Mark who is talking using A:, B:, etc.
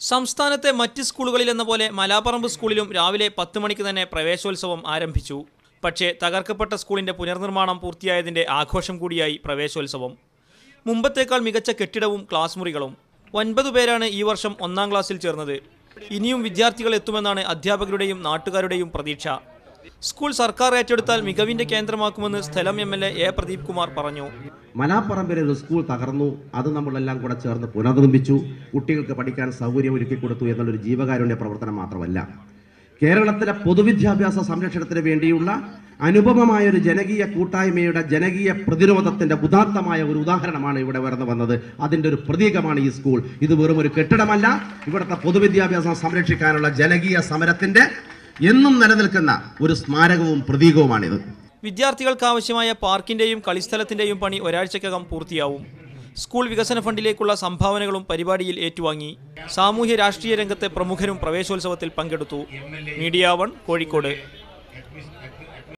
A: സംസ്ഥാനത്തെ മറ്റ് സ്കൂളുകളിലെന്ന പോലെ മലാപ്പറമ്പ് സ്കൂളിലും രാവിലെ 10 മണിക്ക് തന്നെ പ്രവേശോത്സവം ആരംഭിച്ചു. പക്ഷേ തകർക്കപ്പെട്ട സ്കൂളിന്റെ പുനർനിർമ്മാണം പൂർത്തിയായതിന്റെ ആഘോഷം കൂടിയായി പ്രവേശോത്സവം. മുമ്പത്തേക്കാൾ മികച്ച കെട്ടിടവും ക്ലാസ് മുറികളും. 9 പേരാണ് ഈ വർഷം 1-ാം ക്ലാസ്സിൽ ചേർന്നത്. ഇനിയും വിദ്യാർത്ഥികൾ എത്തുമെന്നാണ് അധ്യാപകരുടെയും നാട്ടുകാരുടെയും പ്രതീക്ഷ. സ്കൂൾ സർക്കാർ ഏറ്റെടുത്താൽ മികവിന്റെ കേന്ദ്രമാക്കുമെന്ന് സ്ഥലം MLA A. പ്രദീപ് കുമാർ പറഞ്ഞു.
B: മലാപ്പറമ്പിലെ ഒരു സ്കൂൾ തകർന്നു, അത് നമ്മളെല്ലാം കൂടെ ചേർന്ന് പുനർനിർമ്മിച്ചു, കുട്ടികൾക്ക് പഠിക്കാൻ സൗകര്യം ഒരുക്കി കൊടുത്തു എന്നുള്ളൊരു ജീവകാരുണ്യ പ്രവർത്തനം മാത്രമല്ല, കേരളത്തിലെ പൊതുവിദ്യാഭ്യാസ സംരക്ഷണത്തിന് വേണ്ടിയുള്ള അനുപമമായ ഒരു ജനകീയ കൂട്ടായ്മയുടെ ജനകീയ പ്രതിരോധത്തിന്റെ ഉദാത്തമായ ഒരു ഉദാഹരണമാണ് ഇവിടെ ഉയർന്നു വന്നത്. അതിന്റെ ഒരു പ്രതീകമാണ് ഈ സ്കൂൾ. ഇത് വെറും ഒരു കെട്ടിടമല്ല, ഇവിടുത്തെ പൊതുവിദ്യാഭ്യാസം സംരക്ഷിക്കാനുള്ള ജനകീയ സമരത്തിന്റെ എന്നും നിലനിൽക്കുന്ന ഒരു സ്മാരകവും പ്രതീകവുമാണിത്.
A: വിദ്യാർത്ഥികൾക്ക് ആവശ്യമായ പാർക്കിന്റെയും കളിസ്ഥലത്തിന്റെയും പണി ഒരാഴ്ചക്കകം പൂർത്തിയാവും. സ്കൂൾ വികസന ഫണ്ടിലേക്കുള്ള സംഭാവനകളും പരിപാടിയിൽ ഏറ്റുവാങ്ങി. സാമൂഹ്യ രാഷ്ട്രീയ രംഗത്തെ പ്രമുഖരും പ്രവേശോത്സവത്തിൽ പങ്കെടുത്തു. മീഡിയ 1 കോഴിക്കോട്.